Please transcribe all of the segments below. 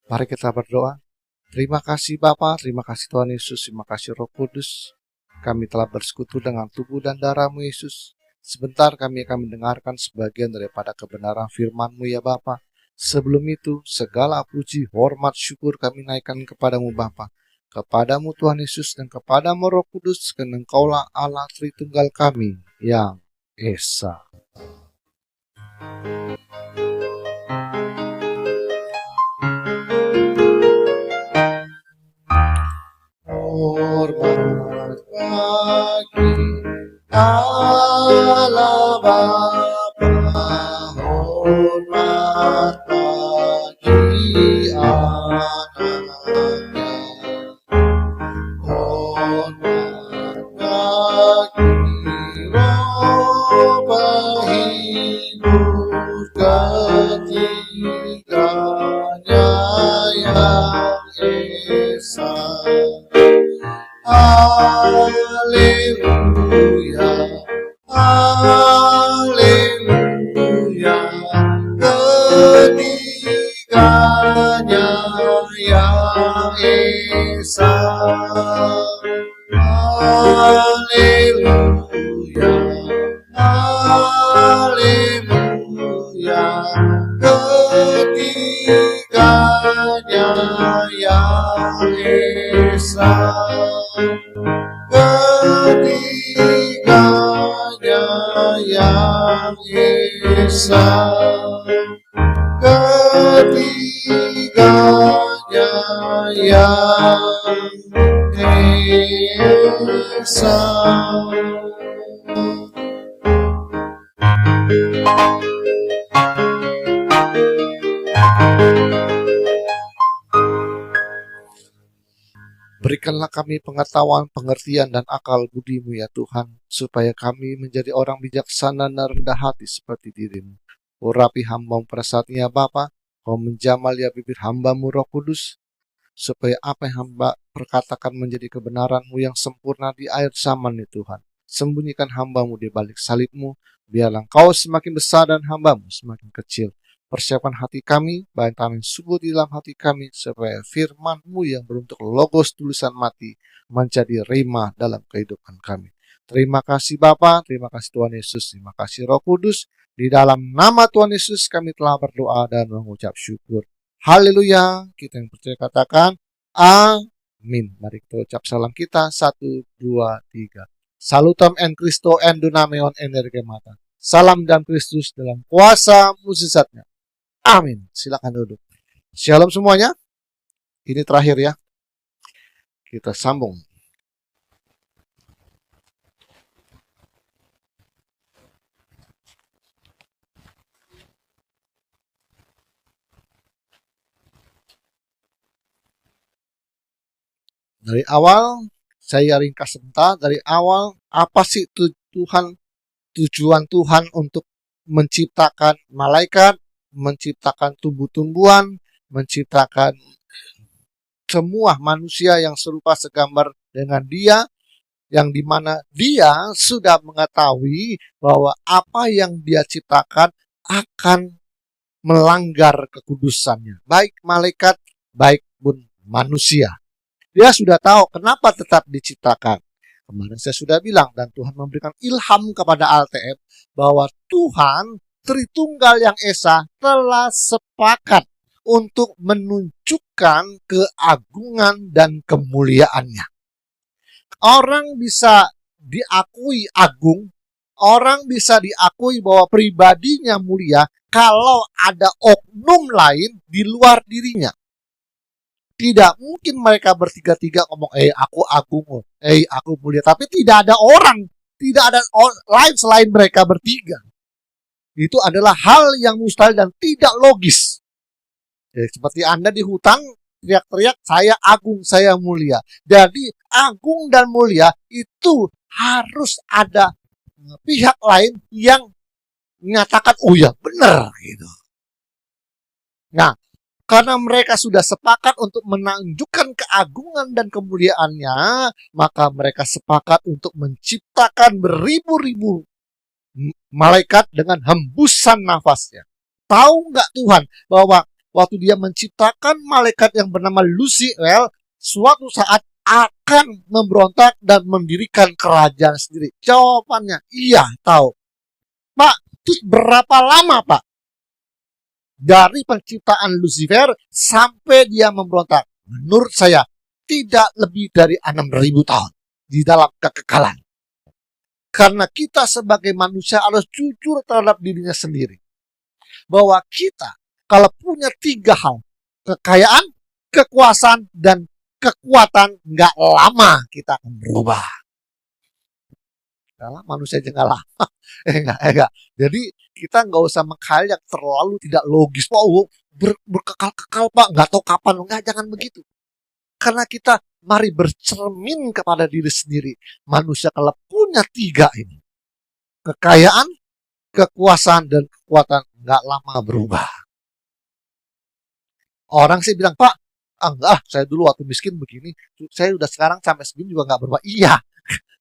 Mari kita berdoa. Terima kasih Bapa, terima kasih Tuhan Yesus, terima kasih Roh Kudus. Kami telah bersekutu dengan tubuh dan darah-Mu Yesus. Sebentar kami akan mendengarkan sebagian daripada kebenaran firman-Mu ya Bapa. Sebelum itu, segala puji, hormat, syukur kami naikkan kepadamu Bapa. Kepadamu Tuhan Yesus dan kepadamu Roh Kudus, karena Engkaulah Allah Tritunggal kami yang Esa. Hormat bagi Allah Bapa, hormat bagi anaknya, hormat bagi Roh penghibur ketiganya yang Esa. Haleluya, haleluya, ketiganya yang Esa. Haleluya, haleluya, ketiganya yang Esa. Ketiganya yang Esa, ketiganya yang Esa. Berikanlah kami pengetahuan, pengertian, dan akal budi-Mu ya Tuhan, supaya kami menjadi orang bijaksana dan rendah hati seperti diri-Mu. Urapi hamba-Mu pada saatnya Bapa, Kau menjamal ya bibir hamba-Mu Roh Kudus, supaya apa yang hamba perkatakan menjadi kebenaran-Mu yang sempurna di akhir zaman ya Tuhan. Sembunyikan hamba-Mu di balik salib-Mu, biarlah Engkau semakin besar dan hamba-Mu semakin kecil. Persiapkan hati kami, bantahan subur di dalam hati kami, supaya firman-Mu yang berbentuk logos tulisan mati menjadi rema dalam kehidupan kami. Terima kasih Bapa, terima kasih Tuhan Yesus, terima kasih Roh Kudus. Di dalam nama Tuhan Yesus kami telah berdoa dan mengucap syukur. Haleluya, kita yang percaya katakan amin. Mari kita ucap salam kita, 1, 2, 3. Salutam en Christo en dunameon energemata. Salam dalam Kristus dalam kuasa mujizatnya. Amin. Silakan duduk. Shalom semuanya. Ini terakhir ya. Kita sambung. Dari awal, saya ringkas sebentar. Dari awal, apa sih tujuan Tuhan untuk menciptakan malaikat, menciptakan tumbuh-tumbuhan, menciptakan semua manusia yang serupa segambar dengan Dia, yang dimana Dia sudah mengetahui bahwa apa yang Dia ciptakan akan melanggar kekudusannya, baik malaikat, baik pun manusia. Dia sudah tahu kenapa tetap diciptakan. Kemarin saya sudah bilang, dan Tuhan memberikan ilham kepada LTF bahwa Tuhan Tritunggal yang Esa telah sepakat untuk menunjukkan keagungan dan kemuliaannya. Orang bisa diakui agung, orang bisa diakui bahwa pribadinya mulia kalau ada oknum lain di luar dirinya. Tidak mungkin mereka bertiga-tiga ngomong, aku agung, aku mulia. Tapi tidak ada orang, tidak ada lain selain mereka bertiga. Itu adalah hal yang mustahil dan tidak logis. Seperti Anda di hutan, teriak-teriak, saya agung, saya mulia. Jadi agung dan mulia itu harus ada pihak lain yang menyatakan, oh ya benar gitu. Nah, karena mereka sudah sepakat untuk menunjukkan keagungan dan kemuliaannya, maka mereka sepakat untuk menciptakan beribu-ribu malaikat dengan hembusan nafasnya. Tahu nggak Tuhan bahwa waktu dia menciptakan malaikat yang bernama Lucifer, suatu saat akan memberontak dan mendirikan kerajaan sendiri? Jawabannya, iya, tahu. Pak, itu berapa lama, Pak? Dari penciptaan Lucifer sampai dia memberontak. Menurut saya, tidak lebih dari 6.000 tahun di dalam kekekalan. Karena kita sebagai manusia harus jujur terhadap dirinya sendiri. Bahwa kita kalau punya 3 hal, kekayaan, kekuasaan, dan kekuatan, nggak lama kita akan berubah. Karena manusia aja nggak lama. Enggak. Jadi kita nggak usah mengkhayal yang terlalu tidak logis. Oh, berkekal-kekal Pak, nggak tahu kapan. Enggak, jangan begitu. Karena kita mari bercermin kepada diri sendiri. Manusia kalau punya 3 ini, kekayaan, kekuasaan, dan kekuatan, nggak lama berubah. Orang sih bilang, Pak, enggak, saya dulu waktu miskin begini, saya udah sekarang sampai segini juga nggak berubah. Iya,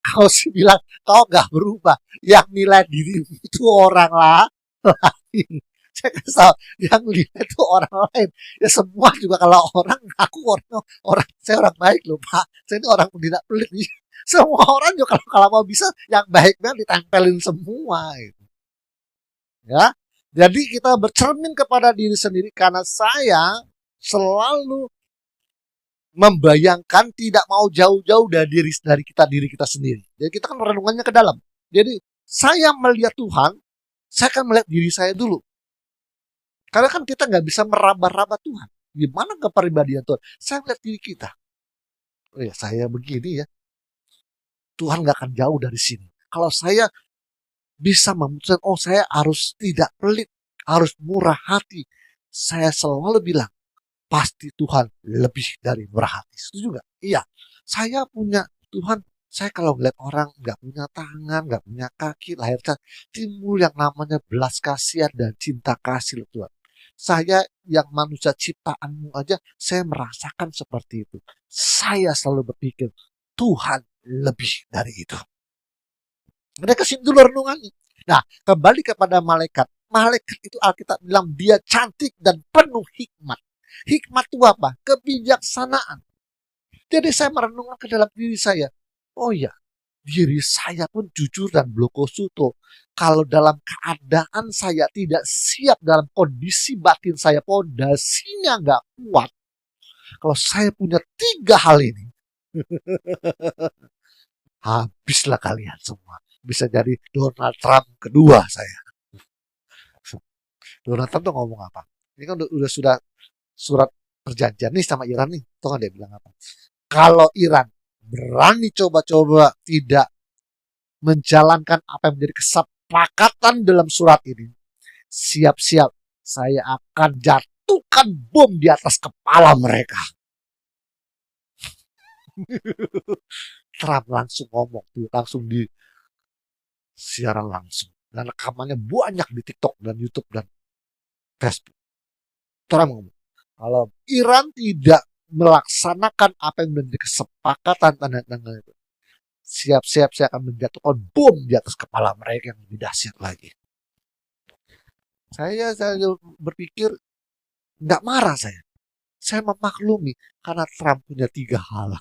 kau sih bilang kau nggak berubah, yang nilai diri itu orang lain. Saya kasih tahu, yang nilai itu orang lain. Ya semua juga kalau orang, aku orang saya orang baik loh Pak. Saya ini orang tidak pelit. Semua orang juga kalau mau bisa yang baiknya ditempelin semua. Gitu. Ya, jadi kita bercermin kepada diri sendiri karena saya selalu membayangkan tidak mau jauh-jauh dari diri kita sendiri. Jadi kita kan renungannya ke dalam. Jadi saya melihat Tuhan, saya akan melihat diri saya dulu. Karena kan kita nggak bisa meraba-raba Tuhan. Gimana kepribadian Tuhan? Saya melihat diri kita. Oh ya, saya begini ya. Tuhan nggak akan jauh dari sini. Kalau saya bisa memutuskan, oh saya harus tidak pelit, harus murah hati. Saya selalu bilang, pasti Tuhan lebih dari murah hati. Setuju nggak? Iya. Saya punya Tuhan. Saya kalau ngeliat orang nggak punya tangan, nggak punya kaki, lahir timbul yang namanya belas kasihan dan cinta kasih loh Tuhan. Saya yang manusia ciptaanmu aja, saya merasakan seperti itu. Saya selalu berpikir, Tuhan lebih dari itu. Mereka kesini dulu renungannya. Nah, kembali kepada malaikat. Malaikat itu Alkitab bilang dia cantik dan penuh hikmat. Hikmat itu apa? Kebijaksanaan. Jadi saya merenungkan ke dalam diri saya. Oh ya, diri saya pun jujur dan blokosuto. Kalau dalam keadaan saya tidak siap, dalam kondisi batin saya pondasinya nggak kuat. Kalau saya punya 3 hal ini, habislah kalian semua. Bisa jadi Donald Trump kedua saya. Donald Trump tuh ngomong apa? Ini kan udah sudah surat perjanjian nih sama Iran nih. Tuh kan dia bilang apa? Kalau Iran berani coba-coba tidak menjalankan apa yang menjadi kesepakatan dalam surat ini, siap-siap saya akan jatuhkan bom di atas kepala mereka. Trump langsung ngomong tuh, langsung di siaran langsung. Dan rekamannya banyak di TikTok dan YouTube dan Facebook. Trump ngomong, kalau Iran tidak melaksanakan apa yang menjadi kesepakatan tanda itu, siap-siap saya akan menjatuhkan bom di atas kepala mereka yang lebih dahsyat lagi. Saya berpikir nggak marah saya. Saya memaklumi karena Trump punya 3 hal.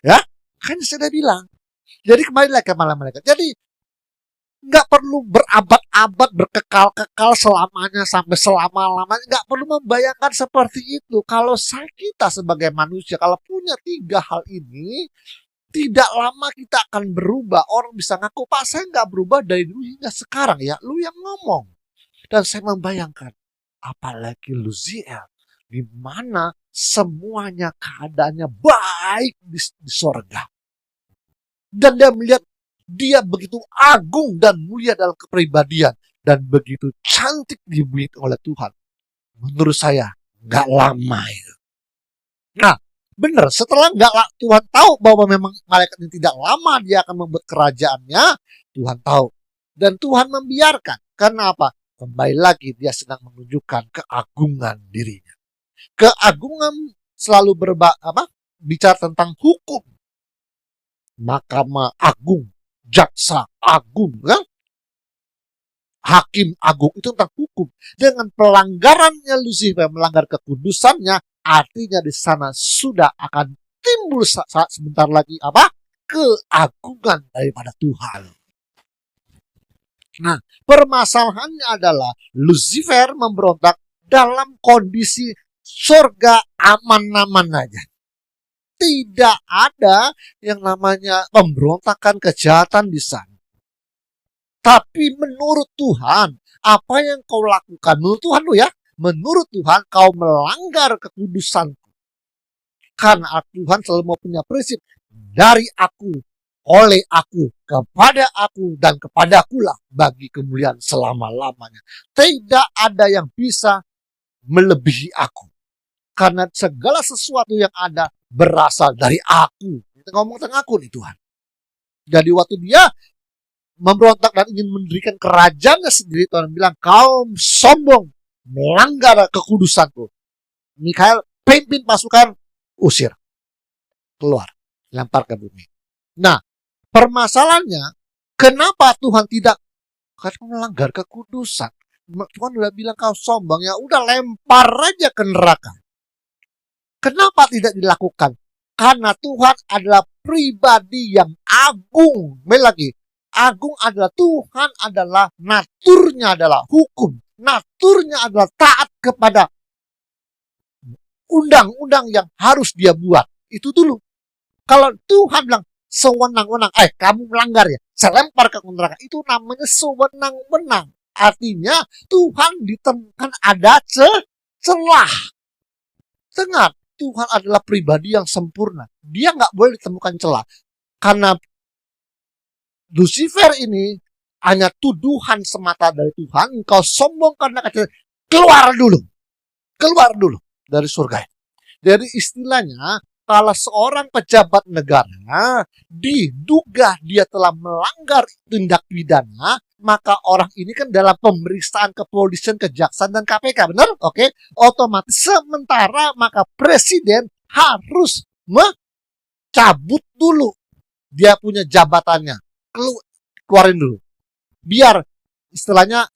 Ya, kan saya udah bilang. Jadi kembali lagi ke malaikat. Jadi nggak perlu berabad-abad berkekal-kekal selamanya sampai selama-lamanya. Nggak perlu membayangkan seperti itu. Kalau kita sebagai manusia, kalau punya 3 hal ini, tidak lama kita akan berubah. Orang bisa ngaku, Pak saya nggak berubah dari dulu hingga sekarang ya. Lu yang ngomong. Dan saya membayangkan, apalagi Lucifer, di mana semuanya keadaannya baik di sorga. Dan dia melihat dia begitu agung dan mulia dalam kepribadian dan begitu cantik dibuat oleh Tuhan. Menurut saya nggak lama itu. Nah, benar, setelah Tuhan tahu bahwa memang malaikat ini tidak lama dia akan membuat kerajaannya, Tuhan tahu. Dan Tuhan membiarkan. Karena apa? Kembali lagi dia sedang menunjukkan keagungan dirinya. Keagungan selalu bicara tentang hukum. Mahkamah agung, jaksa agung, kan? hakim agung itu tentang hukum. Dengan pelanggarannya Lucifer, melanggar kekudusannya, artinya di sana sudah akan timbul saat sebentar lagi apa? Keagungan daripada Tuhan. Nah, permasalahannya adalah Lucifer memberontak dalam kondisi surga aman-aman aja. Tidak ada yang namanya pemberontakan kejahatan di sana. Tapi menurut Tuhan, apa yang kau lakukan? Menurut Tuhan lo ya, menurut Tuhan kau melanggar kekudusan. Karena Tuhan selalu mau punya prinsip, dari aku, oleh aku, kepada aku, dan kepadakulah bagi kemuliaan selama-lamanya. Tidak ada yang bisa melebihi aku. Karena segala sesuatu yang ada berasal dari aku. Kita ngomong tentang aku nih Tuhan. Jadi waktu dia memberontak dan ingin mendirikan kerajaannya sendiri, Tuhan bilang, kau sombong, melanggar kekudusanku. Mikael pimpin pasukan, usir, keluar, lempar ke bumi. Nah, permasalahannya, kenapa Tuhan tidak? Karena melanggar kekudusan. Tuhan udah bilang kau sombong, ya udah lempar aja ke neraka. Kenapa tidak dilakukan? Karena Tuhan adalah pribadi yang agung. Lagi, agung adalah Tuhan, adalah naturnya adalah hukum. Naturnya adalah taat kepada undang-undang yang harus dia buat. Itu dulu. Kalau Tuhan bilang sewenang-wenang, kamu melanggar ya, saya lempar ke neraka. Itu namanya sewenang-wenang. Artinya Tuhan ditemukan ada celah. Dengar, Tuhan adalah pribadi yang sempurna. Dia nggak boleh ditemukan celah. Karena Lucifer ini hanya tuduhan semata dari Tuhan. Engkau sombong karena kecil. Keluar dulu dari surga. Jadi istilahnya, kalau seorang pejabat negara diduga dia telah melanggar tindak pidana, maka orang ini kan dalam pemeriksaan kepolisian, kejaksaan, dan KPK, benar? Oke, otomatis sementara maka presiden harus mencabut dulu dia punya jabatannya, keluarin dulu, biar istilahnya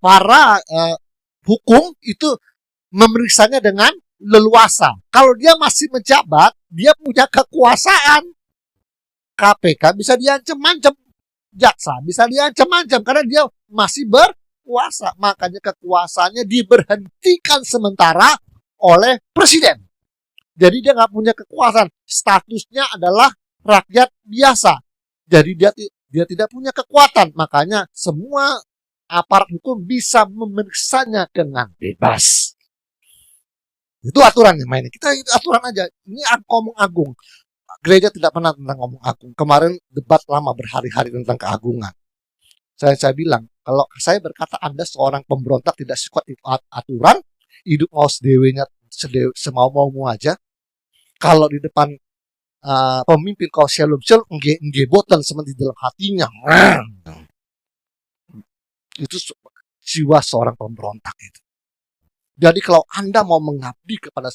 para hukum itu memeriksanya dengan leluasa. Kalau dia masih menjabat, dia punya kekuasaan. KPK bisa diancam-ancam, jaksa bisa diancam-ancam karena dia masih berkuasa. Makanya kekuasaannya diberhentikan sementara oleh presiden. Jadi dia nggak punya kekuasaan. Statusnya adalah rakyat biasa. Jadi dia tidak punya kekuatan. Makanya semua aparat hukum bisa memeriksanya dengan bebas. Itu aturannya mainnya. Kita itu aturan aja. Ini ngomong agung. Gereja tidak pernah tentang ngomong agung. Kemarin debat lama berhari-hari tentang keagungan. Saya bilang, kalau saya berkata Anda seorang pemberontak tidak suka aturan, hidup mau sedewenya semau-maumu aja. Kalau di depan pemimpin kau shalom ngebotan seperti di dalam hatinya. Itu jiwa seorang pemberontak itu. Jadi kalau Anda mau mengabdi kepada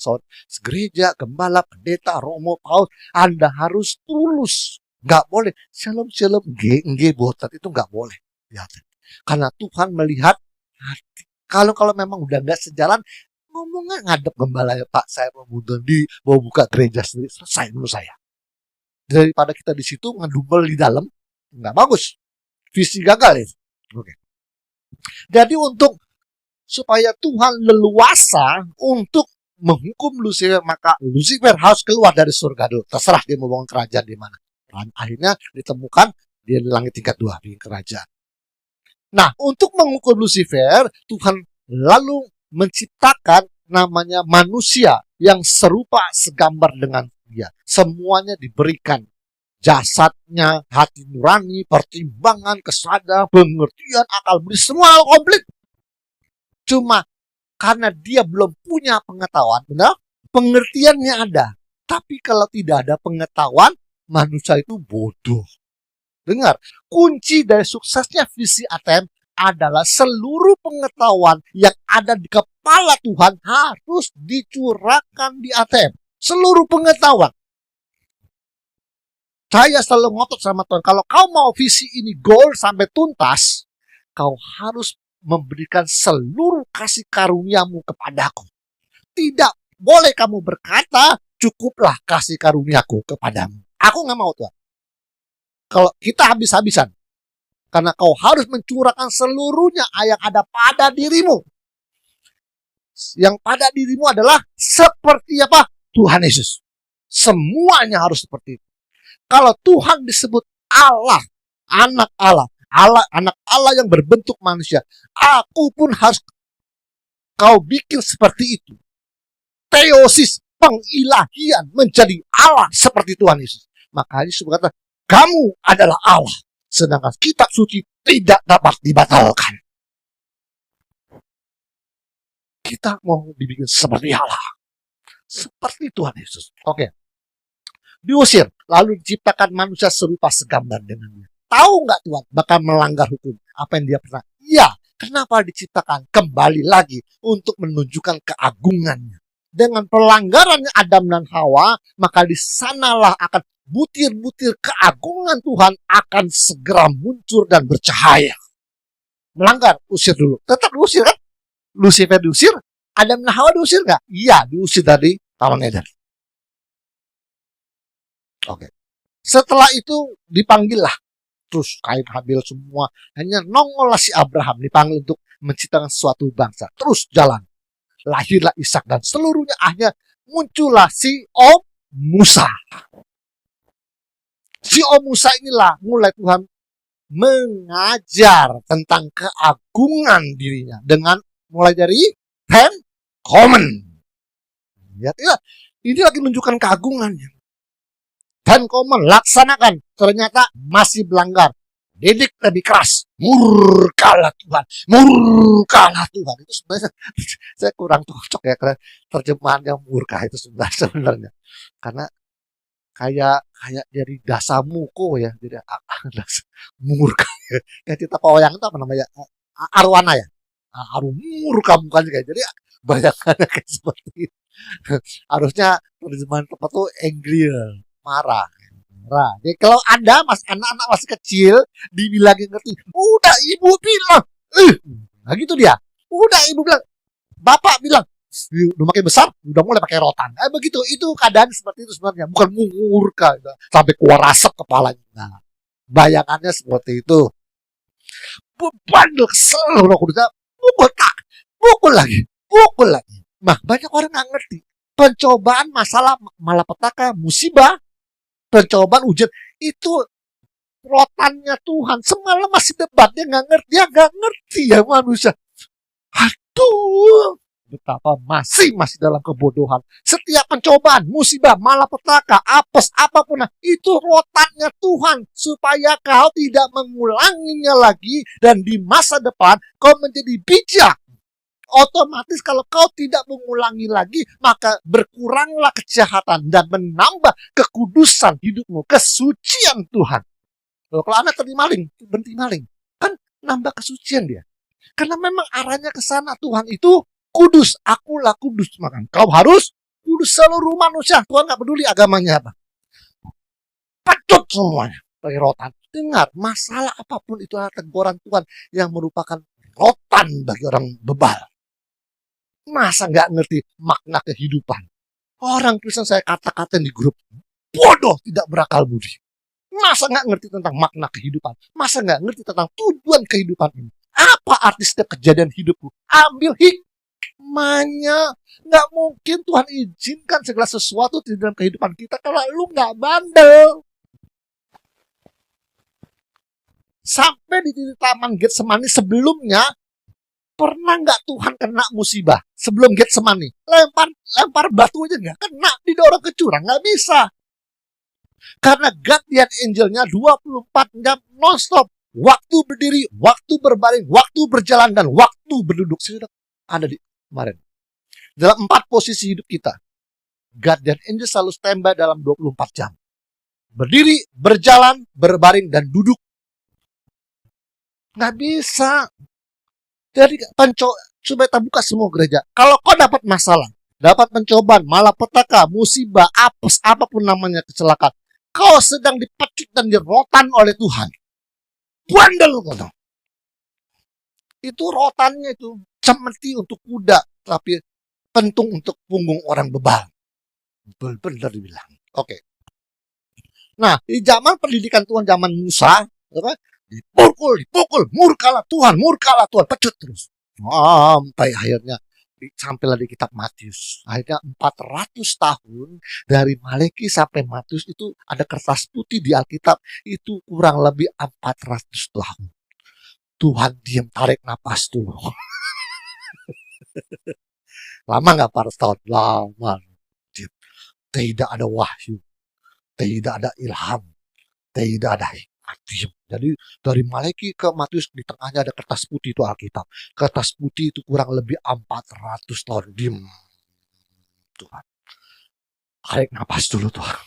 gereja, gembala, pendeta, romo, paus, Anda harus tulus. Nggak boleh. Shalom, botat itu nggak boleh. Ya. Karena Tuhan melihat hati. Kalau memang udah nggak sejalan, ngomongnya ngadep gembala ya Pak, saya mau buka gereja sendiri. Selesai menurut saya. Daripada kita di situ ngedumel di dalam, nggak bagus. Visi gagal itu. Oke. Jadi supaya Tuhan leluasa untuk menghukum Lucifer, maka Lucifer harus keluar dari surga dulu. Terserah dia mau bangun kerajaan di mana. Dan akhirnya ditemukan dia di langit tingkat 2 di kerajaan. Nah, untuk menghukum Lucifer, Tuhan lalu menciptakan namanya manusia yang serupa segambar dengan dia. Semuanya diberikan. Jasadnya, hati nurani, pertimbangan, kesadaran, pengertian, akal budi, semua komplit. Cuma karena dia belum punya pengetahuan, benar? Pengertiannya ada. Tapi kalau tidak ada pengetahuan, manusia itu bodoh. Dengar, kunci dari suksesnya visi ATM adalah seluruh pengetahuan yang ada di kepala Tuhan harus dicurahkan di ATM. Seluruh pengetahuan. Saya selalu ngotot sama Tuhan, kalau kau mau visi ini goal sampai tuntas, kau harus memberikan seluruh kasih karuniamu kepadaku. Tidak boleh kamu berkata, cukuplah kasih karuniaku kepadamu. Aku nggak mau, Tuhan. Kalau kita habis-habisan, karena kau harus mencurahkan seluruhnya yang ada pada dirimu. Yang pada dirimu adalah seperti apa? Tuhan Yesus. Semuanya harus seperti itu. Kalau Tuhan disebut Allah, anak Allah, anak Allah yang berbentuk manusia, aku pun harus kau bikin seperti itu. Teosis, pengilahian menjadi Allah seperti Tuhan Yesus. Makanya Yesus berkata, kamu adalah Allah, sedangkan kitab suci tidak dapat dibatalkan. Kita mau dibikin seperti Allah, seperti Tuhan Yesus. Oke. Diusir, lalu diciptakan manusia serupa segambar dengannya. Tahu nggak Tuhan bakal melanggar hukum apa yang dia pernah? Iya, kenapa diciptakan? Kembali lagi untuk menunjukkan keagungannya. Dengan pelanggarannya Adam dan Hawa, maka di sanalah akan butir-butir keagungan Tuhan akan segera muncul dan bercahaya. Melanggar, usir dulu. Tetap diusir kan? Lucifer diusir, Adam dan Hawa diusir nggak? Iya, diusir dari Taman Eden. Oke. Setelah itu dipanggillah. Terus Kain Habil semua. Hanya nongollah si Abraham dipanggil untuk menciptakan suatu bangsa. Terus jalan. Lahirlah Ishak dan seluruhnya. Akhirnya muncullah si Om Musa. Si Om Musa inilah mulai Tuhan mengajar tentang keagungan dirinya. Dengan mulai dari Ten Commandments. Ya, ini lagi menunjukkan keagungannya. Dan kau melaksanakan, ternyata masih melanggar. Didik lebih keras. Murkalah Tuhan. Murkalah Tuhan. Itu sebenarnya saya kurang cocok ya karena terjemahannya murka itu sebenarnya. Karena kayak dari dasamuko ya. Jadi murka. Kayak kita pawayang itu apa namanya? Arwana ya. Aru murka bukan kayak. Jadi bayangannya kayak seperti itu. Harusnya terjemahan tepat tuh angry. Marah. Jadi kalau Anda anak-anak masih kecil dibilangin ngerti, udah ibu bilang, nah gitu dia. Udah ibu bilang, bapak bilang, udah makin besar, udah mulai pakai rotan. Begitu, itu keadaan seperti itu sebenarnya, bukan murka sampai keluar asap kepalanya. Nah, bayangannya seperti itu. Bandel kesel, udah kudusnya, pukul lagi. Nah, banyak orang nggak ngerti. Pencobaan masalah malapetaka, musibah, pencobaan ujian itu rotannya Tuhan. Semalam masih debat, dia nggak ngerti ya manusia. Aduh, betapa masih dalam kebodohan. Setiap pencobaan, musibah, malapetaka, apes, apapun, itu rotannya Tuhan supaya kau tidak mengulanginya lagi dan di masa depan kau menjadi bijak. Otomatis kalau kau tidak mengulangi lagi, maka berkuranglah kejahatan dan menambah kekudusan hidupmu, kesucian Tuhan. Kalau anak berhenti maling, kan nambah kesucian dia. Karena memang arahnya ke sana. Tuhan itu kudus, akulah kudus. Maka kau harus kudus seluruh manusia. Tuhan gak peduli agamanya apa. Patut semuanya pakai rotan. Dengar, masalah apapun itu adalah teguran Tuhan yang merupakan rotan bagi orang bebal. Masa nggak ngerti makna kehidupan? Orang Kristen saya kata-katain di grup, bodoh, tidak berakal budi. Masa nggak ngerti tentang makna kehidupan? Masa nggak ngerti tentang tujuan kehidupan ini? Apa arti setiap kejadian hidupku? Ambil hikmahnya. Nggak mungkin Tuhan izinkan segala sesuatu di dalam kehidupan kita kalau lu nggak bandel. Sampai di titik Taman Getsemani sebelumnya, pernah nggak Tuhan kena musibah sebelum Getsemani? Lempar batu aja nggak kena, didorong ke jurang, nggak bisa. Karena guardian angelnya 24 jam non-stop. Waktu berdiri, waktu berbaring, waktu berjalan, dan waktu berduduk. Sudah ada di kemarin. Dalam 4 posisi hidup kita, guardian angel selalu standby dalam 24 jam. Berdiri, berjalan, berbaring, dan duduk. Nggak bisa. Jadi supaya kita buka semua gereja. Kalau kau dapat masalah, dapat pencobaan, malapetaka, musibah, apes, apapun namanya kecelakaan, kau sedang dipecut dan dirotan oleh Tuhan. Bandel kau. Itu rotannya itu cemeti untuk kuda, tapi pentung untuk punggung orang bebal. Benar dibilang. Oke. Nah, di zaman pendidikan Tuhan, zaman Musa, dipukul, murkalah Tuhan, pecut terus. Sampai akhirnya sampailah di kitab Matius. Akhirnya 400 tahun dari Maleki sampai Matius itu ada kertas putih di Alkitab, itu kurang lebih 400 tahun. Tuhan diam, tarik napas dulu. Lama nggak 400 tahun? Lama. Tidak ada wahyu, tidak ada ilham, tidak ada hikmat. Jadi dari Maleki ke Matius di tengahnya ada kertas putih, itu Alkitab. Kertas putih itu kurang lebih 400 tahun. Diam. Tuhan, tarik napas dulu Tuhan.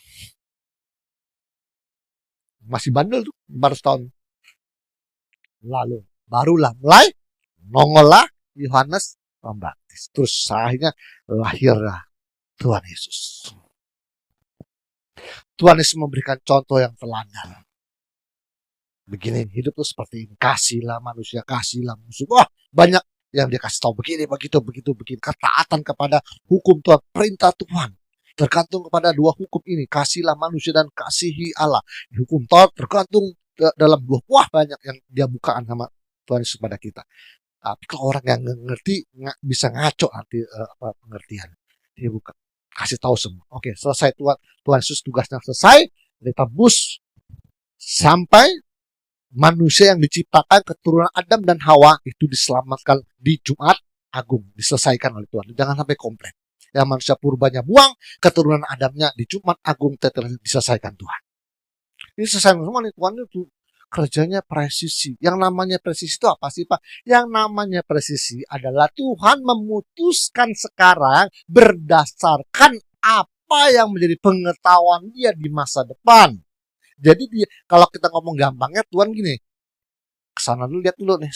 Masih bandel tuh 400 tahun. Lalu barulah mulai nongollah Yohanes Pembaptis. Terus akhirnya lahirlah Tuhan Yesus. Tuhan Yesus memberikan contoh yang teladan. Begini, hidup tuh seperti ini. Kasihlah manusia, kasihlah musuh. Wah, banyak yang dia kasih tahu. Begini. Ketaatan kepada hukum Tuhan, perintah Tuhan. Tergantung kepada dua hukum ini. Kasihlah manusia dan kasihi Allah. Hukum Taurat tergantung dalam dua. Wah, banyak yang dia bukaan sama Tuhan Yesus kepada kita. Tapi kalau orang yang ngerti, bisa ngaco arti pengertian. Dia buka. Kasih tahu semua. Oke, selesai Tuhan Yesus tugasnya selesai. Ditebus sampai manusia yang diciptakan keturunan Adam dan Hawa itu diselamatkan di Jumat Agung, diselesaikan oleh Tuhan. Jangan sampai komplain. Yang manusia purbanya buang, keturunan Adamnya di Jumat Agung diselesaikan Tuhan. Ini selesai semua nih, Tuhan itu kerjanya presisi. Yang namanya presisi itu apa sih Pak? Yang namanya presisi adalah Tuhan memutuskan sekarang berdasarkan apa yang menjadi pengetahuan dia di masa depan. Jadi dia, kalau kita ngomong gampangnya, Tuhan gini, kesana dulu, lihat dulu nih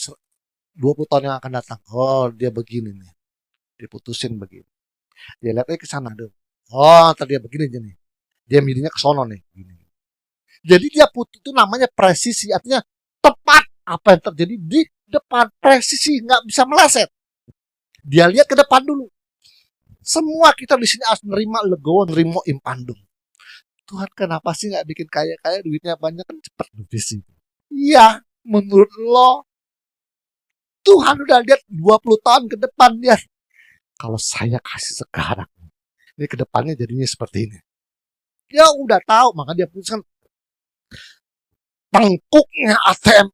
20 tahun yang akan datang. Oh, dia begini nih, diputusin begini. Dia lihat ke sana dulu. Oh, tadi dia begini aja nih. Dia milihnya ke sono nih, gini. Jadi dia itu namanya presisi, artinya tepat apa yang terjadi di depan, presisi, nggak bisa meleset. Dia lihat ke depan dulu. Semua kita di sini harus nerima legowo, nerima impandung. Tuhan kenapa sih nggak bikin kaya-kaya, duitnya banyak, kan cepat visi. Iya, menurut lo Tuhan udah lihat 20 tahun ke depan dia. Kalau saya kasih sekarang, ini ke depannya jadinya seperti ini. Dia udah tahu, maka dia putuskan tengkuknya ATM,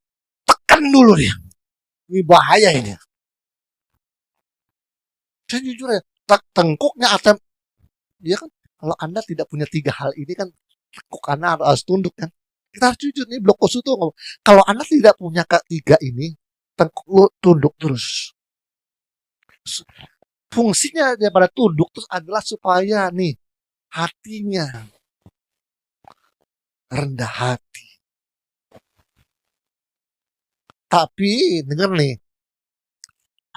tekan dulu dia. Ini bahaya ini. Saya jujur ya, tengkuknya ATM, dia kan, kalau Anda tidak punya 3 hal ini kan, tengkuk Anda harus tunduk kan. Kita harus jujur nih, Blok Kosu tuh ngomong, kalau Anda tidak punya ketiga ini, tengkuk lu tunduk terus. Fungsinya daripada tunduk terus adalah supaya nih hatinya rendah hati. Tapi denger nih,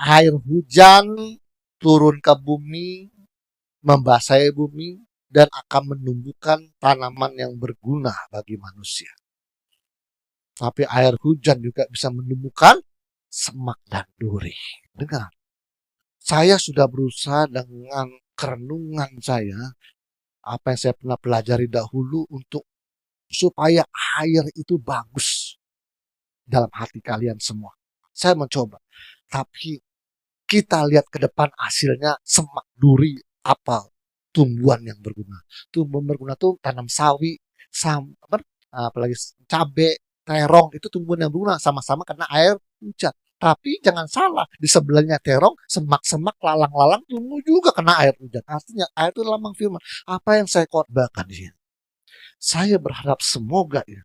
air hujan turun ke bumi, membasahi bumi, dan akan menumbuhkan tanaman yang berguna bagi manusia. Tapi air hujan juga bisa menumbuhkan semak dan duri. Dengar, saya sudah berusaha dengan kerenungan saya, apa yang saya pernah pelajari dahulu, untuk supaya air itu bagus dalam hati kalian semua. Saya mencoba, tapi kita lihat ke depan hasilnya semak duri, apa tumbuhan yang berguna. Tumbuhan berguna tuh tanam sawi, apalagi cabai, terong, itu tumbuhan yang berguna sama-sama karena air hujan. Tapi jangan salah, di sebelahnya terong, semak-semak, lalang-lalang tumbuh juga kena air hujan. Artinya air itu lambang firman. Apa yang saya khotbahkan di sini? Saya berharap semoga ya,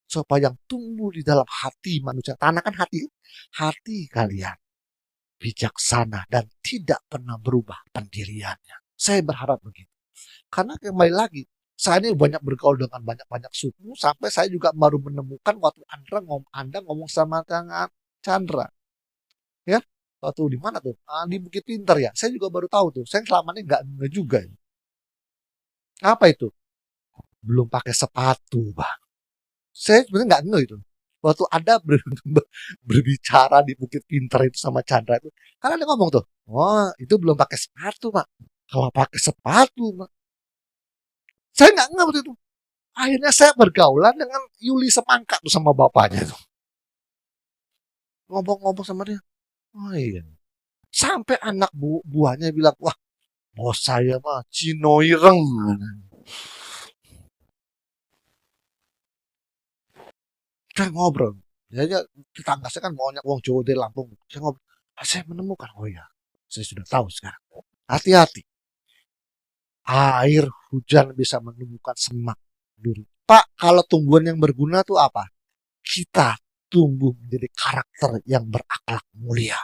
supaya yang tumbuh di dalam hati manusia, tanah kan hati kalian bijaksana dan tidak pernah berubah pendiriannya. Saya berharap begitu. Karena kembali lagi, saya ini banyak bergaul dengan banyak suku, sampai saya juga baru menemukan waktu Anda ngomong sama Chandra. Ya, waktu di mana tuh? Di Bukit Pintar ya. Saya juga baru tahu tuh. Saya selama ini nggak juga. Apa itu? belum pakai sepatu, Bang. Saya sebenarnya nggak ngeh itu. Waktu ada berbicara di Bukit Pintar itu sama Chandra itu, kan ada ngomong tuh, wah itu belum pakai sepatu, Pak. Kalau pakai sepatu, Pak. Saya nggak ngeh waktu itu. Akhirnya saya bergaulan dengan Yuli Semangka tuh sama bapaknya tuh. Ngomong-ngomong sama dia. Oh iya. Sampai anak buahnya bilang, wah bos saya mah Cinoireng. Saya ngobrol. Jadi tetangga saya kan banyak wong Jawa dari Lampung. Saya ngobrol. Saya menemukan, oh ya, saya sudah tahu sekarang. Hati-hati. Air hujan bisa menemukan semak duri. Pak, kalau tumbuhan yang berguna itu apa? Kita tumbuh menjadi karakter yang berakhlak mulia.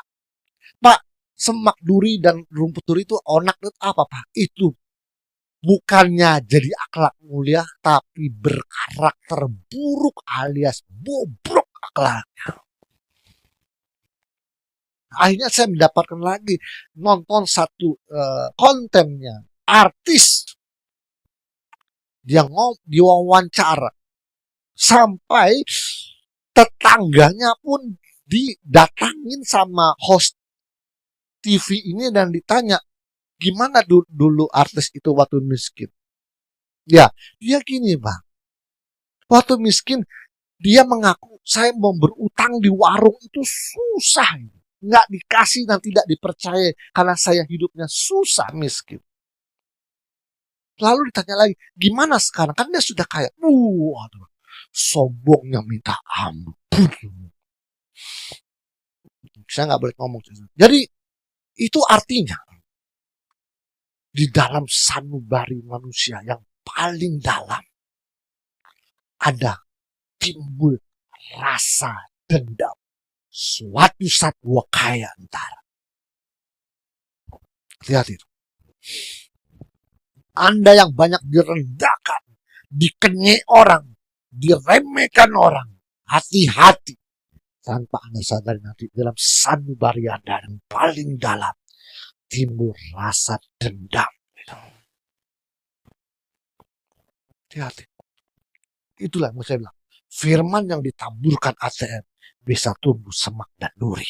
Pak, semak duri dan rumput duri itu onak itu apa, Pak? Itu bukannya jadi akhlak mulia, tapi berkarakter buruk alias bobrok akhlak. Akhirnya saya mendapatkan lagi nonton satu kontennya artis dia diwawancara sampai tetangganya pun didatangin sama host TV ini dan ditanya gimana dulu artis itu waktu miskin. Ya, dia gini Bang. Waktu miskin dia mengaku saya mau berutang di warung itu susah. Nggak dikasih dan tidak dipercaya karena saya hidupnya susah miskin. Lalu ditanya lagi, gimana sekarang? Kan dia sudah kaya. Waduh, sombongnya minta ampun. Saya nggak boleh ngomong. Jadi itu artinya di dalam sanubari manusia yang paling dalam ada timbul rasa dendam. Suatu saat gua kaya ntar. Hati-hati. Anda yang banyak direndahkan, dikenyai orang, diremehkan orang. Hati-hati. Tanpa Anda sadari nanti dalam sanubari Anda yang paling dalam timbul rasa dendam. Hati-hati. Itulah yang saya bilang. Firman yang ditaburkan ATM bisa tumbuh semak dan duri.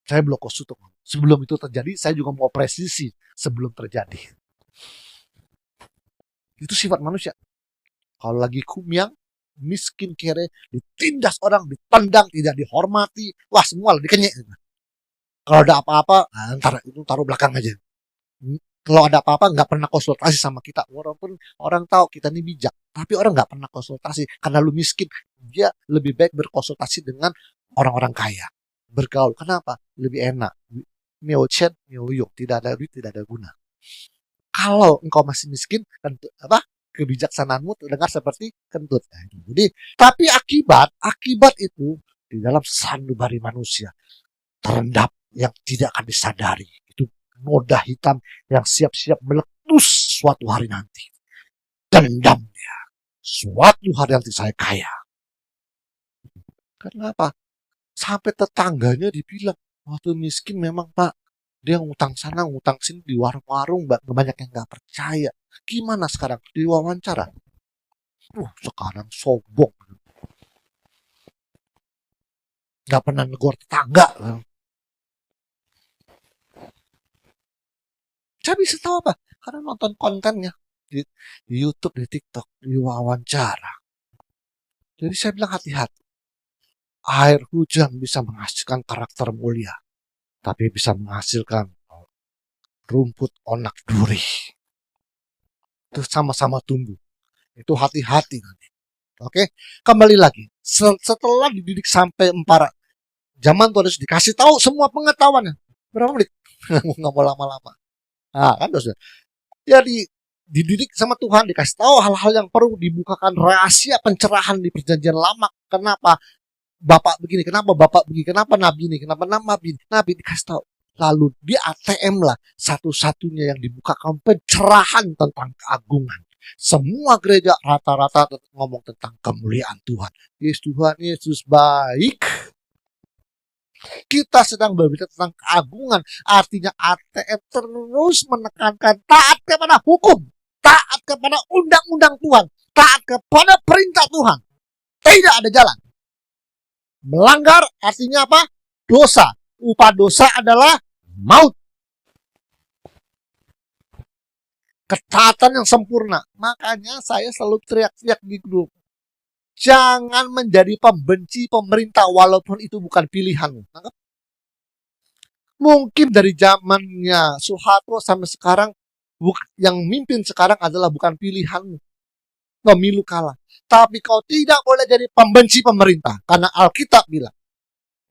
Saya belum konsultan. Sebelum itu terjadi, saya juga mau presisi sebelum terjadi. Itu sifat manusia. Kalau lagi kumyang, miskin kere, ditindas orang, ditendang, tidak dihormati, wah semua dikenyek. Kalau ada apa-apa, ntar itu taruh belakang aja. Kalau ada apa-apa nggak pernah konsultasi sama kita. Walaupun orang tahu kita ini bijak, tapi orang nggak pernah konsultasi karena lu miskin. Dia lebih baik berkonsultasi dengan orang-orang kaya, bergaul. Kenapa? Lebih enak. Miocen, mioyo, tidak ada duit, tidak ada guna. Kalau engkau masih miskin, kebijaksanaanmu terdengar seperti kentut. Jadi, tapi akibat itu di dalam sanubari manusia terendap yang tidak akan disadari. Itu noda hitam yang siap-siap meletus suatu hari nanti. Dendam dia. Suatu hari nanti saya kaya. Kenapa? Sampai tetangganya dibilang, waktu miskin memang Pak, dia ngutang sana, ngutang sini di warung-warung, banyak yang gak percaya. Gimana sekarang? Diwawancara. Sekarang sombong. Gak pernah negor tetangga. Saya bisa tahu apa? Karena nonton kontennya di YouTube, di TikTok, di wawancara. Jadi saya bilang hati-hati. Air hujan bisa menghasilkan karakter mulia, tapi bisa menghasilkan rumput onak duri. Itu sama-sama tumbuh. Itu hati-hati nanti. Oke, kembali lagi. Setelah dididik sampai 4 zaman tuh harus dikasih tahu semua pengetahuannya. Berapa menit? Nggak mau lama-lama. Nah, kan dosa. Jadi dididik sama Tuhan, dikasih tahu hal-hal yang perlu dibukakan rahasia pencerahan di perjanjian lama. Kenapa Bapak begini, kenapa Bapak begini, kenapa Nabi ini, kenapa Nabi dikasih tahu. Lalu di ATM lah satu-satunya yang dibukakan pencerahan tentang keagungan. Semua gereja rata-rata ngomong tentang kemuliaan Tuhan. Tuhan Yesus baik. Kita sedang berbicara tentang keagungan. Artinya ATM terus menekankan taat kepada hukum. taat kepada undang-undang Tuhan, taat kepada perintah Tuhan. Tidak ada jalan. Melanggar artinya apa? Dosa. Upah dosa adalah maut. Ketaatan yang sempurna. Makanya saya selalu teriak-teriak di grup. Jangan menjadi pembenci pemerintah walaupun itu bukan pilihan. Mungkin dari zamannya Soeharto sampai sekarang, yang mimpin sekarang adalah bukan pilihanmu. Pemilu kalah. Tapi kau tidak boleh jadi pembenci pemerintah. Karena Alkitab bilang,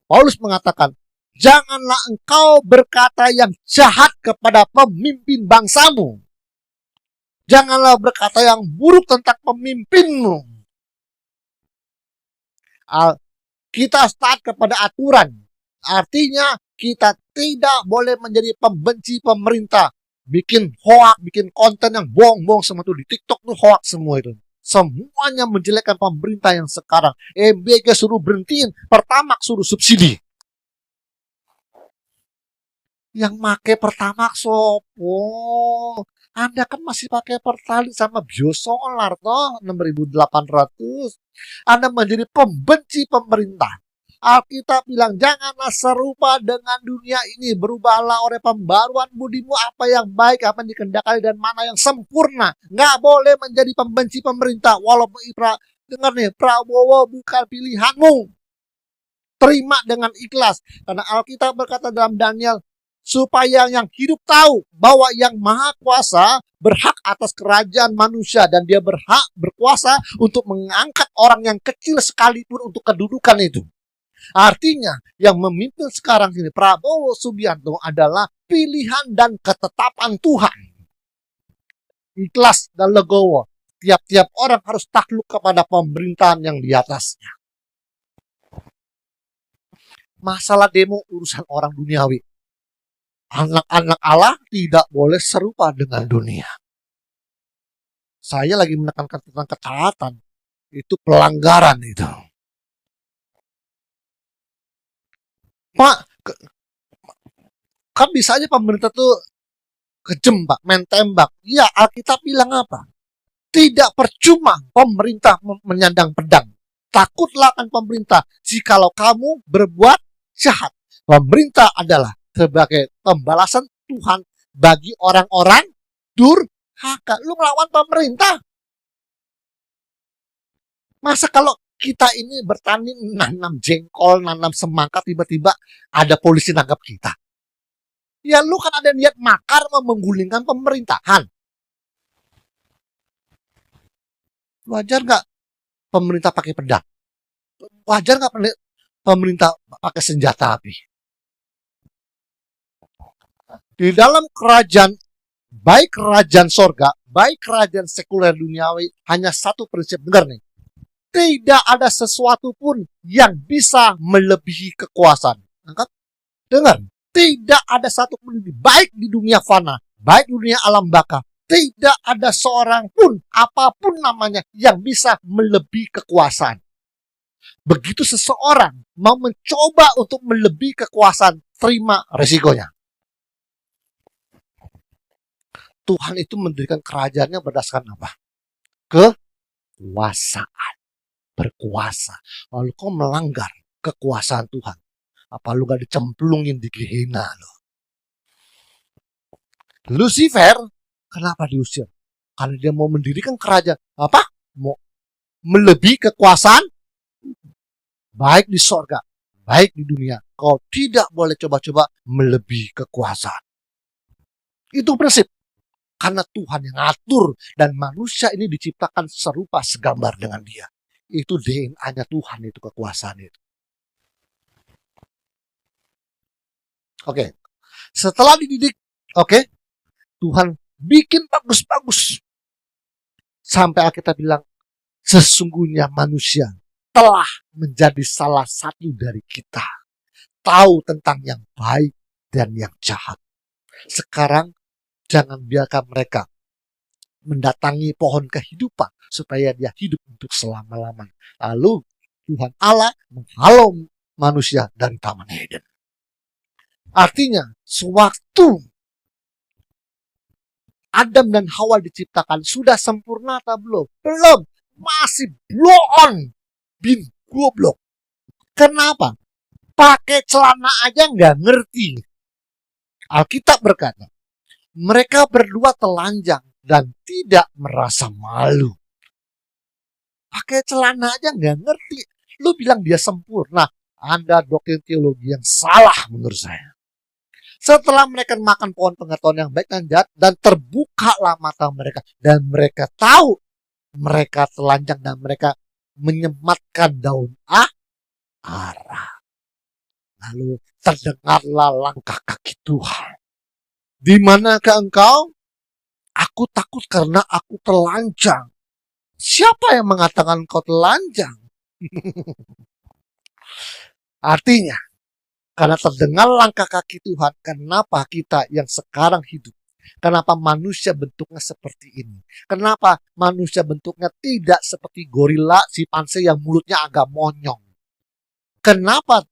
Paulus mengatakan, janganlah engkau berkata yang jahat kepada pemimpin bangsamu. Janganlah berkata yang buruk tentang pemimpinmu. Kita taat kepada aturan. Artinya kita tidak boleh menjadi pembenci pemerintah. Bikin hoax, bikin konten yang bohong-bohong semua itu. Di TikTok tuh hoax semua itu. Semuanya menjelekkan pemerintah yang sekarang. MBG suruh berhentiin, Pertamax suruh subsidi. Yang make Pertamax sopo? Anda kan masih pakai Pertalite sama Biosolar toh 6.800. Anda menjadi pembenci pemerintah. Alkitab bilang, janganlah serupa dengan dunia ini. Berubahlah oleh pembaruan budimu, apa yang baik, apa yang dikehendaki, dan mana yang sempurna. Nggak boleh menjadi pembenci pemerintah. Walaupun dengar nih, Prabowo bukan pilihanmu. Terima dengan ikhlas. Karena Alkitab berkata dalam Daniel, supaya yang hidup tahu bahwa yang maha kuasa berhak atas kerajaan manusia. Dan dia berhak berkuasa untuk mengangkat orang yang kecil sekalipun untuk kedudukan itu. Artinya yang memimpin sekarang ini Prabowo Subianto adalah pilihan dan ketetapan Tuhan. Ikhlas dan legowo. Tiap-tiap orang harus takluk kepada pemerintahan yang di atasnya. Masalah demo urusan orang duniawi. Anak-anak Allah tidak boleh serupa dengan dunia. Saya lagi menekankan tentang ketaatan. Itu pelanggaran itu. Pak, kan bisa aja pemerintah tuh kejem, Pak, main tembak. Ya, Alkitab bilang apa? Tidak percuma pemerintah menyandang pedang. Takutlah akan pemerintah jikalau kamu berbuat jahat. Pemerintah adalah sebagai pembalasan Tuhan bagi orang-orang durhaka. Lu melawan pemerintah. Masa kalau kita ini bertani nanam jengkol, nanam semangka, tiba-tiba ada polisi nangkap kita. Ya lu kan ada niat makar menggulingkan pemerintahan. Wajar nggak pemerintah pakai pedang? Wajar nggak pemerintah pakai senjata api? Di dalam kerajaan, baik kerajaan sorga, baik kerajaan sekuler duniawi, hanya satu prinsip, dengar nih. Tidak ada sesuatu pun yang bisa melebihi kekuasaan. Dengar, tidak ada satu pun, baik di dunia fana, baik di dunia alam baka, tidak ada seorang pun, apapun namanya, yang bisa melebihi kekuasaan. Begitu seseorang mau mencoba untuk melebihi kekuasaan, terima resikonya. Tuhan itu mendirikan kerajaannya berdasarkan apa? Kekuasaan. Berkuasa. Lalu kau melanggar kekuasaan Tuhan. Apa lu gak dicemplungin di Gehenna lo? Lucifer, kenapa diusir? Karena dia mau mendirikan kerajaan. Apa? Mau melebihi kekuasaan baik di sorga, baik di dunia. Kau tidak boleh coba-coba melebihi kekuasaan. Itu prinsip. Karena Tuhan yang ngatur dan manusia ini diciptakan serupa segambar dengan dia. Itu DNA-nya Tuhan, itu kekuasaan itu. Oke. Setelah dididik, Tuhan bikin bagus-bagus. Sampai kita bilang, sesungguhnya manusia telah menjadi salah satu dari kita. Tahu tentang yang baik dan yang jahat. Sekarang, jangan biarkan mereka mendatangi pohon kehidupan supaya dia hidup untuk selama-lamanya. Lalu Tuhan Allah menghalau manusia dari Taman Eden. Artinya, sewaktu Adam dan Hawa diciptakan sudah sempurna atau belum? Belum. Masih blow on. Bin goblok. Kenapa? Pakai celana aja nggak ngerti. Alkitab berkata, mereka berdua telanjang dan tidak merasa malu. Pakai celana aja nggak ngerti. Lu bilang dia sempurna. Anda doktrin teologi yang salah menurut saya. Setelah mereka makan pohon pengetahuan yang baik dan jahat, dan terbukalah mata mereka, dan mereka tahu mereka telanjang dan mereka menyematkan daun ara. Lalu terdengarlah langkah kaki Tuhan. Di manakah engkau? Aku takut karena aku telanjang. Siapa yang mengatakan engkau telanjang? Artinya, karena terdengar langkah kaki Tuhan, kenapa kita yang sekarang hidup? Kenapa manusia bentuknya seperti ini? Kenapa manusia bentuknya tidak seperti gorila, simpanse yang mulutnya agak monyong? Kenapa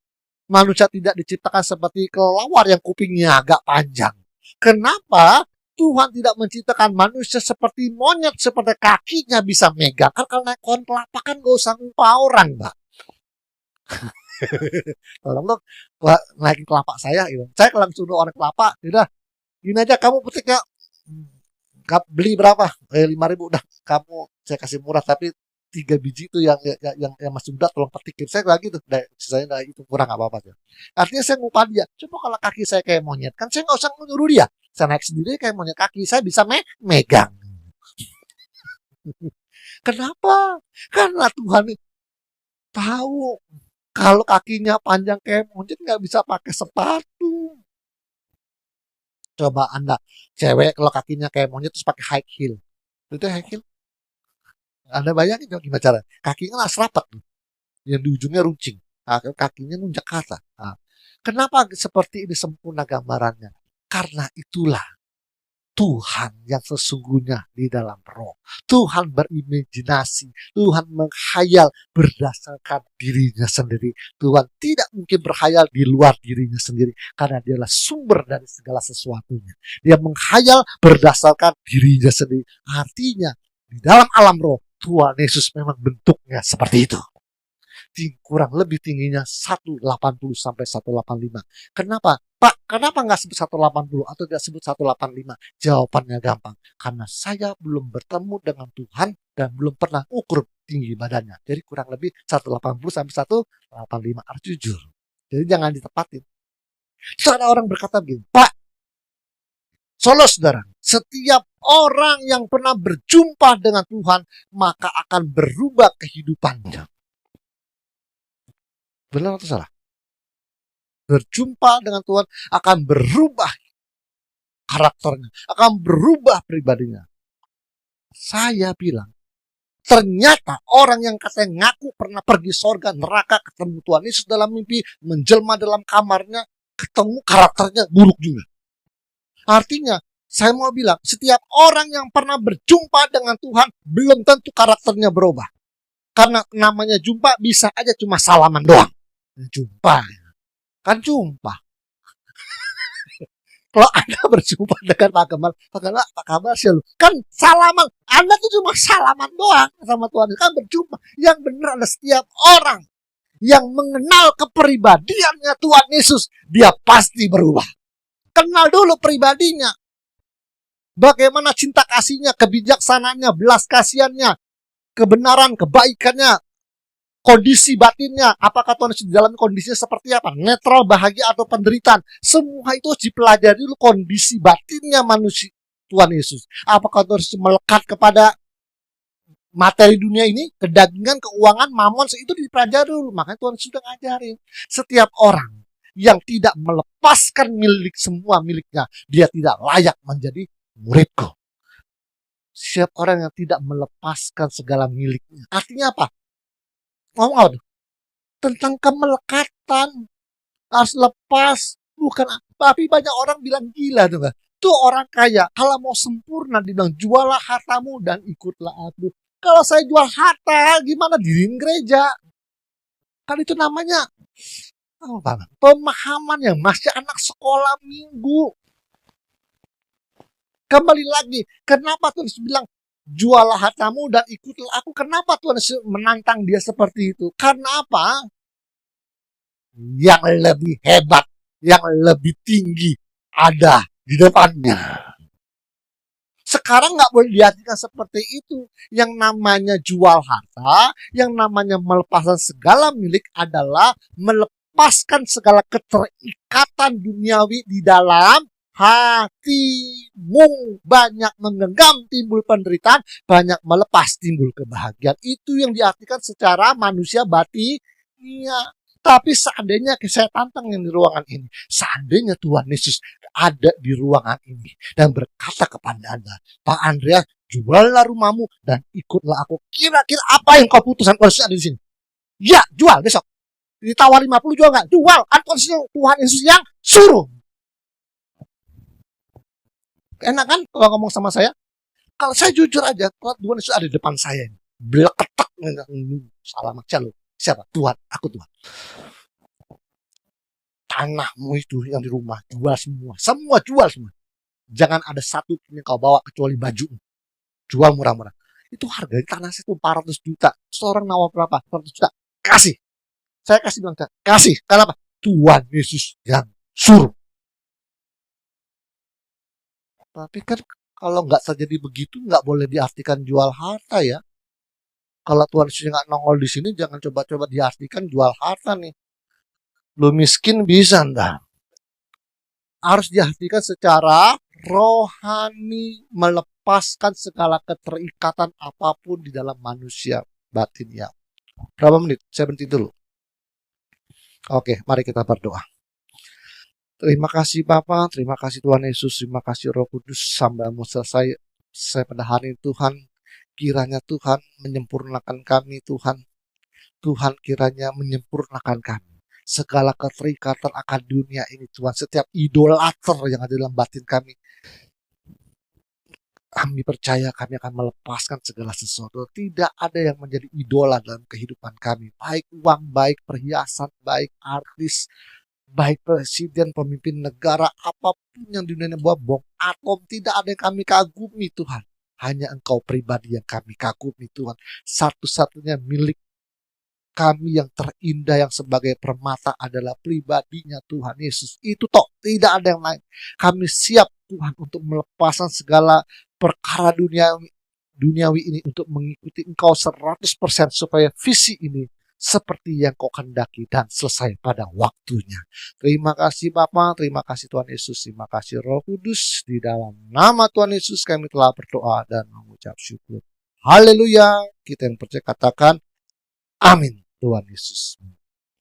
manusia tidak diciptakan seperti kelelawar yang kupingnya agak panjang? Kenapa Tuhan tidak menciptakan manusia seperti monyet, seperti kakinya bisa megang? Kan kalau naik pohon kelapa kan gak usah ngumpah orang, Mbak. Tolong dong naikin kelapa saya gitu. Saya kalau suruh orang kelapa, udah gini aja kamu petiknya beli berapa? 5.000 udah kamu saya kasih murah, tapi 3 biji itu yang masih muda tolong petikin. Saya lagi tuh, sisanya itu kurang apa-apa tuh. Artinya saya ngupah dia. Coba kalau kaki saya kayak monyet, kan saya nggak usah nyuruh dia. Saya naik sendiri kayak monyet, kaki saya bisa megang. Kenapa? Karena Tuhan tahu kalau kakinya panjang kayak monyet nggak bisa pakai sepatu. Coba Anda, cewek kalau kakinya kayak monyet terus pakai high heel. Itu high heel. Anda bayangin gimana cara? Kakinya lah serapat. Yang di ujungnya runcing. Kakinya nunjuk ke atas. Kenapa seperti ini sempurna gambarannya? Karena itulah Tuhan yang sesungguhnya di dalam roh. Tuhan berimajinasi. Tuhan menghayal berdasarkan dirinya sendiri. Tuhan tidak mungkin berhayal di luar dirinya sendiri. Karena dialah sumber dari segala sesuatunya. Dia menghayal berdasarkan dirinya sendiri. Artinya di dalam alam roh Tuhan Yesus memang bentuknya seperti itu. Kurang lebih tingginya 180 sampai 185. Kenapa? Pak, kenapa nggak sebut 180 atau tidak sebut 185? Jawabannya gampang. Karena saya belum bertemu dengan Tuhan dan belum pernah ukur tinggi badannya. Jadi kurang lebih 180 sampai 185. Harus jujur. Jadi jangan ditepatin. So, ada orang berkata begini, Pak, saudara, setiap orang yang pernah berjumpa dengan Tuhan, maka akan berubah kehidupannya. Benar atau salah? Berjumpa dengan Tuhan akan berubah karakternya, akan berubah pribadinya. Saya bilang, ternyata orang yang katanya ngaku pernah pergi sorga, neraka, ketemu Tuhan Yesus dalam mimpi, menjelma dalam kamarnya, ketemu karakternya buruk juga. Artinya, saya mau bilang, setiap orang yang pernah berjumpa dengan Tuhan, belum tentu karakternya berubah. Karena namanya jumpa bisa aja cuma salaman doang. Jumpa. Kan jumpa. Kalau Anda berjumpa dengan Pak Kemal, Pak kabar sih lu? Kan salaman. Anda tuh cuma salaman doang sama Tuhan. Kan berjumpa. Yang benar adalah setiap orang yang mengenal kepribadiannya Tuhan Yesus, dia pasti berubah. Kenal dulu pribadinya. Bagaimana cinta kasihnya, kebijaksanaannya, belas kasihannya, kebenaran, kebaikannya, kondisi batinnya, apakah Tuhan Yesus dalam kondisinya seperti apa? Netral, bahagia, atau penderitaan. Semua itu harus dipelajari dulu kondisi batinnya manusia Tuhan Yesus. Apakah Tuhan Yesus melekat kepada materi dunia ini, kedagingan, keuangan, mamon, itu dipelajari dulu. Makanya Tuhan sudah ngajarin. Setiap orang yang tidak melepaskan semua miliknya, dia tidak layak menjadi muridku. Setiap orang yang tidak melepaskan segala miliknya. Artinya apa? Ngomong tentang kemelekatan, harus lepas, bukan. Tapi banyak orang bilang gila tuh, tuh orang kaya kalau mau sempurna dibilang jualah hartamu dan ikutlah aku. Kalau saya jual harta, gimana diriin gereja? Kan itu namanya pemahaman yang masih anak sekolah minggu. Kembali lagi, kenapa Tuhan Yesus bilang, jualah hartamu dan ikutlah aku. Kenapa Tuhan Yesus menantang dia seperti itu? Karena apa? Yang lebih hebat, yang lebih tinggi ada di depannya. Sekarang nggak boleh diartikan seperti itu. Yang namanya jual harta, yang namanya melepaskan segala milik adalah melepaskan segala keterikatan duniawi di dalam hatimu. Banyak menggenggam timbul penderitaan, banyak melepas timbul kebahagiaan. Itu yang diartikan secara manusia batinnya. Tapi seandainya saya tantang yang di ruangan ini, seandainya Tuhan Yesus ada di ruangan ini dan berkata kepada Anda, Pak Andreas, juallah rumahmu dan ikutlah aku. Kira-kira apa yang kau putuskan kalau ada di sini? Ya, jual besok. Ditawar 50 jual nggak? Jual. Tuhan Yesus yang suruh. Enak kan kalau ngomong sama saya? Kalau saya jujur aja, Tuhan Yesus ada di depan saya. Beliau ketak. Salah macam lu. Siapa? Tuhan. Aku Tuhan. Tanahmu itu yang di rumah, jual semua. Semua jual semua. Jangan ada satu yang kau bawa kecuali baju. Jual murah-murah. Itu harganya tanah itu 400 juta. Seorang nawar berapa? 400 juta. Kasih. Saya kasih bilang, kasih. Kenapa? Tuhan Yesus yang suruh. Tapi kan kalau nggak terjadi begitu, nggak boleh diartikan jual harta ya. Kalau Tuhan Yesus nggak nongol di sini, jangan coba-coba diartikan jual harta nih. Lu miskin bisa enggak? Harus diartikan secara rohani, melepaskan segala keterikatan apapun di dalam manusia batinnya. Berapa menit? Saya berhenti dulu. Oke, mari kita berdoa. Terima kasih Bapa, terima kasih Tuhan Yesus, terima kasih Roh Kudus. Sampai mau selesai saya pada hari ini Tuhan, kiranya Tuhan menyempurnakan kami Tuhan. Tuhan kiranya menyempurnakan kami. Segala keterikatan akan dunia ini Tuhan, setiap idolater yang ada dalam batin kami, kami percaya kami akan melepaskan segala sesuatu. Tidak ada yang menjadi idola dalam kehidupan kami. Baik uang, baik perhiasan, baik artis, baik presiden, pemimpin negara, apapun yang di dunia ini bom atom, tidak ada yang kami kagumi Tuhan. Hanya Engkau pribadi yang kami kagumi Tuhan. Satu-satunya milik kami yang terindah yang sebagai permata adalah pribadinya Tuhan Yesus. Itu toh, tidak ada yang lain. Kami siap Tuhan untuk melepaskan segala perkara duniawi ini untuk mengikuti Engkau 100% supaya visi ini seperti yang Kau kehendaki dan selesai pada waktunya. Terima kasih Bapa, terima kasih Tuhan Yesus, terima kasih Roh Kudus. Di dalam nama Tuhan Yesus kami telah berdoa dan mengucap syukur. Haleluya. Kita yang percaya katakan amin. Tuhan Yesus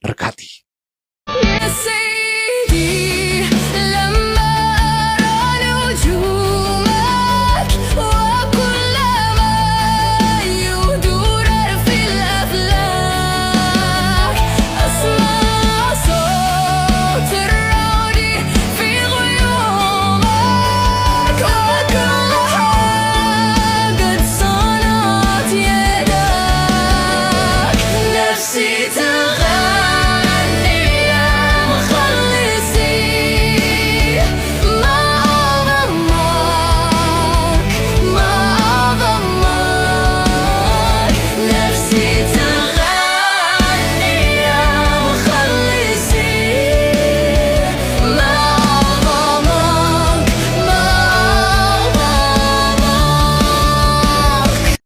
berkati.